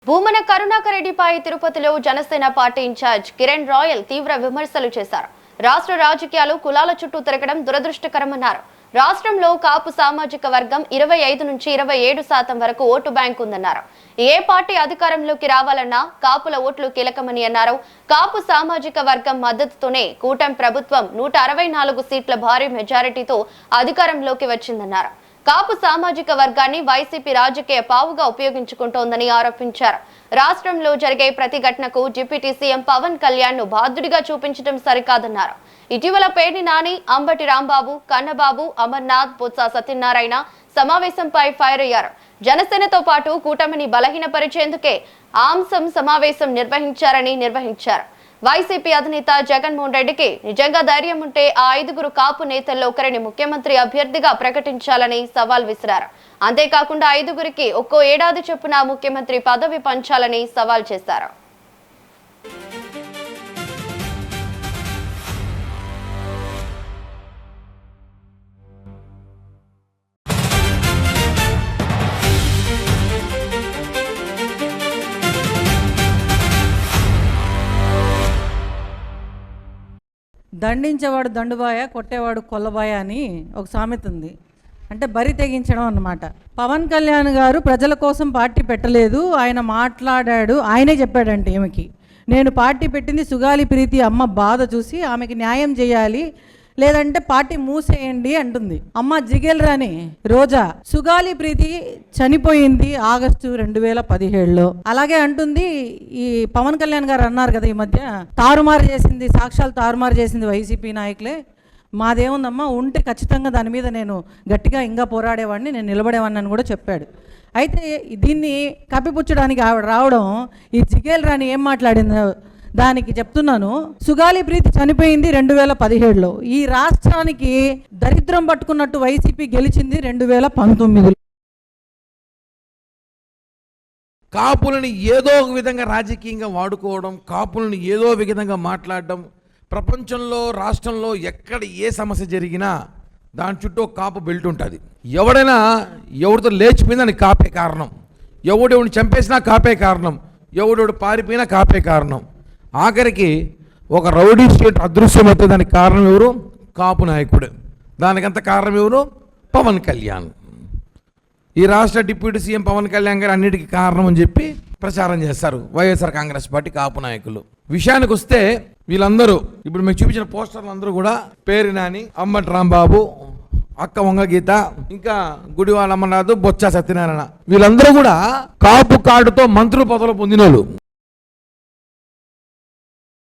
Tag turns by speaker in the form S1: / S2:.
S1: భూమన కరుణాకర్ రెడ్డిపై తిరుపతిలో Janasena party incharge Kiran Royal తీవ్ర విమర్శలు చేశారు. రాష్ట్ర రాజకీయాలు కులాల చుట్టూ తిరగడం దురదృష్టకరమన్నారు. రాష్ట్రంలో కాపు సామాజిక వర్గం 25 నుంచి 27% వరకు ఓటు బ్యాంక్ ఉందన్నారు. ఏ పార్టీ అధికారంలోకి రావాలన్నా కాపుల ఓట్లు కీలకమని అన్నారు. కాపు సామాజిక వర్గం మద్దతుతోనే కూటమి ప్రభుత్వం 164 సీట్ల భారీ మెజారిటీతో అధికారంలోకి వచ్చిందన్నారు. కాపు సామాజిక వర్గాన్ని వైసీపీ రాజకీయ పావుగా ఉపయోగించుకుంటోందని ఆరోపించారు. రాష్ట్రంలో జరిగే ప్రతి ఘటనకు డిప్యూటీ సీఎం పవన్ కళ్యాణ్ ను బాధ్యుడిగా చూపించడం సరికాదన్నారు. ఇటీవల పేర్ని నాని, అంబటి రాంబాబు, కన్నబాబు, అమర్నాథ్, బొత్స సత్యనారాయణ సమావేశంపై ఫైర్ అయ్యారు. జనసేనతో పాటు కూటమిని బలహీనపరిచేందుకే ఆంసం సమావేశం నిర్వహించారు. వైసీపీ అధినేత జగన్మోహన్ రెడ్డికి నిజంగా ధైర్యం ఉంటే ఆ 5గురు కాపు నేతల్లో ఒకరిని ముఖ్యమంత్రి అభ్యర్థిగా ప్రకటించాలని సవాల్ విసిరారు. అంతేకాకుండా 5గురికి ఒక్కో ఏడాది చొప్పున ముఖ్యమంత్రి పదవి పంచాలని సవాల్ చేశారు.
S2: దండించేవాడు దండుబాయ, కొట్టేవాడు కొల్లబాయ అని ఒక సామెత ఉంది. అంటే బరి తెగించడం అన్నమాట. పవన్ కళ్యాణ్ గారు ప్రజల కోసం పార్టీ పెట్టలేదు. ఆయన మాట్లాడాడు, ఆయనే చెప్పాడంటే ఈమెకి నేను పార్టీ పెట్టింది సుగాలి ప్రీతి అమ్మ బాధ చూసి ఆమెకి న్యాయం చేయాలి, లేదంటే పార్టీ మూసేయండి అంటుంది. అమ్మ జిగేల్ రాని రోజా సుగాలి ప్రీతి చనిపోయింది ఆగస్టు 2017లో. అలాగే అంటుంది ఈ పవన్ కళ్యాణ్ గారు అన్నారు కదా, ఈ మధ్య తారుమారు చేసింది, సాక్ష్యాలు తారుమారు చేసింది వైసీపీ నాయకులే. మాదేముందమ్మా, ఉంటే ఖచ్చితంగా దాని మీద నేను గట్టిగా ఇంకా పోరాడేవాడిని, నేను నిలబడేవాడిని అని కూడా చెప్పాడు. అయితే దీన్ని కప్పిపుచ్చడానికి ఆవిడ రావడం, ఈ జిగేల్ రాని ఏం మాట్లాడిందో దానికి చెప్తున్నాను. సుగాలి ప్రీతి చనిపోయింది 2017లో. ఈ రాష్ట్రానికి దరిద్రం పట్టుకున్నట్టు వైసీపీ గెలిచింది 2019.
S3: కాపులని ఏదో ఒక విధంగా రాజకీయంగా వాడుకోవడం, కాపులని ఏదో ఒక విధంగా మాట్లాడడం, ప్రపంచంలో రాష్ట్రంలో ఎక్కడ ఏ సమస్య జరిగినా దాని చుట్టూ ఒక కాపు బెల్ట్ ఉంటుంది. ఎవడైనా ఎవరితో లేచిపోయిందని కాపే కారణం, ఎవడెవడిని చంపేసినా కాపే కారణం, ఎవడెవడు పారిపోయినా కాపే కారణం. ఆఖరికి ఒక రౌడీ స్టేట్ అదృశ్యం అవుతుంది. దానికి కారణం ఎవరు? కాపు నాయకుడు. దానికంత కారణం ఎవరు? పవన్ కళ్యాణ్. ఈ రాష్ట్ర డిప్యూటీ సీఎం పవన్ కళ్యాణ్ గారు అన్నిటికీ కారణం అని చెప్పి ప్రచారం చేస్తారు వైఎస్ఆర్ కాంగ్రెస్ పార్టీ కాపు నాయకులు. విషయానికి వస్తే వీళ్ళందరూ ఇప్పుడు మీకు చూపించిన పోస్టర్లు అందరూ కూడా పేరు నాని, అంబటి రాంబాబు, అక్క వంగ గీత, ఇంకా గుడివాళ్ళ అమర్నాథ్, బొత్స సత్యనారాయణ, వీళ్ళందరూ కూడా కాపు కార్డుతో మంత్రుల పదవులు పొందినోళ్ళు.